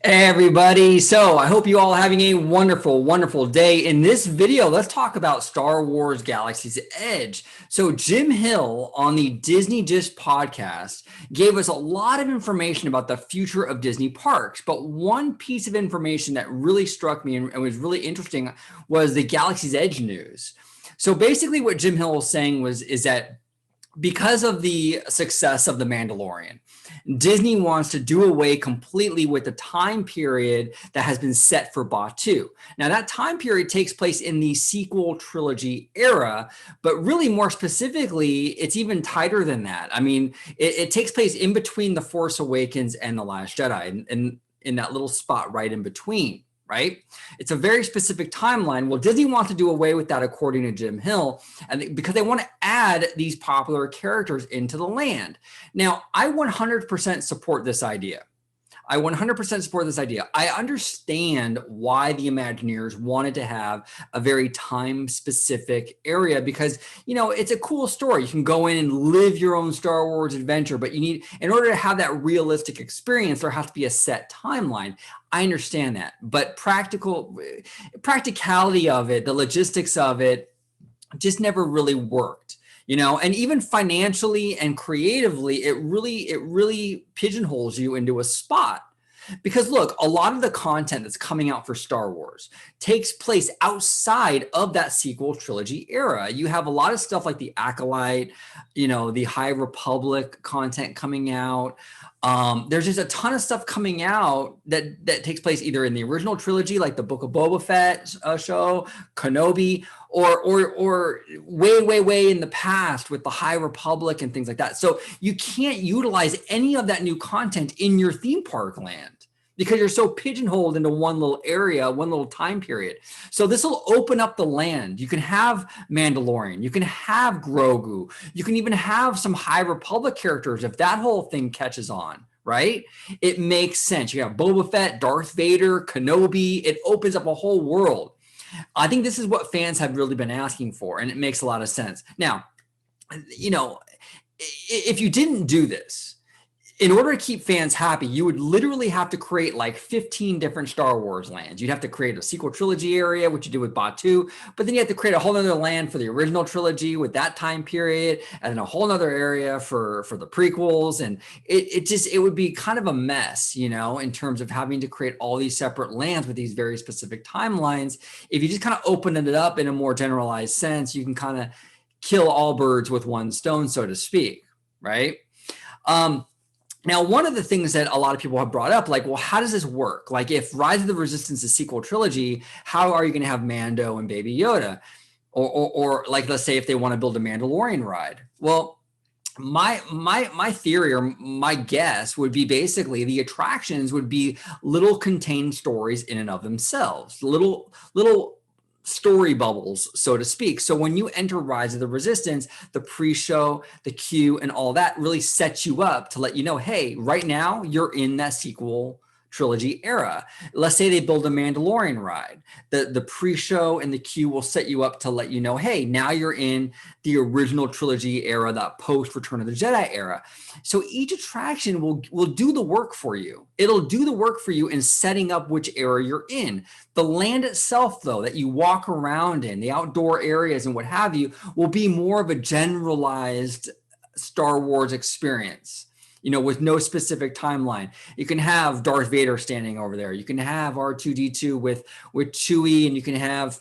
Hey everybody. So I hope you all are having a wonderful, wonderful day. In this video, let's talk about Star Wars Galaxy's Edge. So Jim Hill on the Disney Gist podcast gave us a lot of information about the future of Disney parks. But one piece of information that really struck me and was really interesting was the Galaxy's Edge news. So basically what Jim Hill was saying is that because of the success of The Mandalorian, Disney wants to do away completely with the time period that has been set for Batuu. Now, that time period takes place in the sequel trilogy era, but really more specifically, it's even tighter than that. I mean, it takes place in between The Force Awakens and The Last Jedi, and in that little spot right in between. Right? It's a very specific timeline. Well, Disney wants to do away with that, according to Jim Hill, and because they want to add these popular characters into the land. Now, I 100% support this idea. I 100% support this idea. I understand why the Imagineers wanted to have a very time-specific area because, you know, it's a cool story. You can go in and live your own Star Wars adventure, but you need, in order to have that realistic experience, there has to be a set timeline. I understand that, but practicality of it, the logistics of it, just never really worked. You know, and even financially and creatively, it really pigeonholes you into a spot. Because look, a lot of the content that's coming out for Star Wars takes place outside of that sequel trilogy era. You have a lot of stuff like the Acolyte, you know, the High Republic content coming out. There's just a ton of stuff coming out that takes place either in the original trilogy, like the Book of Boba Fett show, Kenobi, or way in the past with the High Republic and things like that. So you can't utilize any of that new content in your theme park land because you're so pigeonholed into one little area, one little time period. So this will open up the land. You can have Mandalorian, you can have Grogu, you can even have some High Republic characters if that whole thing catches on, right? It makes sense. You have Boba Fett, Darth Vader, Kenobi. It opens up a whole world. I think this is what fans have really been asking for, and it makes a lot of sense. Now, you know, if you didn't do this, in order to keep fans happy, you would literally have to create like 15 different Star Wars lands. You'd have to create a sequel trilogy area, which you did with Batuu, but then you have to create a whole other land for the original trilogy with that time period, and then a whole other area for the prequels. And it would be kind of a mess, you know, in terms of having to create all these separate lands with these very specific timelines. If you just kind of open it up in a more generalized sense, you can kind of kill all birds with one stone, so to speak, right? Now, one of the things that a lot of people have brought up, like, well, how does this work? Like, if Rise of the Resistance is sequel trilogy, how are you going to have Mando and Baby Yoda? Or like, let's say if they want to build a Mandalorian ride. Well, my theory or my guess would be basically the attractions would be little contained stories in and of themselves, little story bubbles, so to speak. So when you enter Rise of the Resistance, the pre-show, the queue, and all that really sets you up to let you know, hey, right now you're in that sequel trilogy era. Let's say they build a Mandalorian ride. The pre-show and the queue will set you up to let you know, hey, now you're in the original trilogy era, that post Return of the Jedi era. So each attraction will do the work for you. It'll do the work for you in setting up which era you're in. The land itself, though, that you walk around in, the outdoor areas and what have you, will be more of a generalized Star Wars experience, you know, with no specific timeline. You can have Darth Vader standing over there. You can have R2-D2 with Chewie, and you can have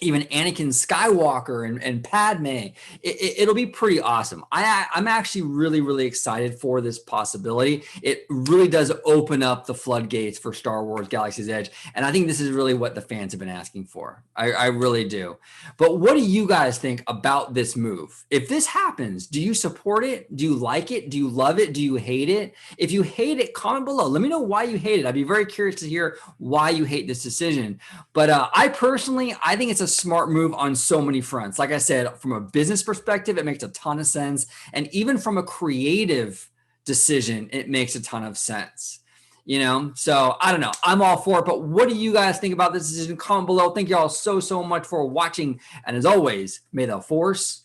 even Anakin Skywalker and Padme. It'll be pretty awesome. I'm actually really excited for this possibility. It really does open up the floodgates for Star Wars Galaxy's Edge. And I think this is really what the fans have been asking for. I really do. But what do you guys think about this move? If this happens, do you support it? Do you like it? Do you love it? Do you hate it? If you hate it, comment below. Let me know why you hate it. I'd be very curious to hear why you hate this decision. But I think it's a smart move on so many fronts. Like I said, from a business perspective, it makes a ton of sense. And even from a creative decision, it makes a ton of sense. You know, so I don't know. I'm all for it. But what do you guys think about this decision? Comment below. Thank you all so much for watching. And as always, may the Force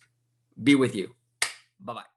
be with you. Bye-bye.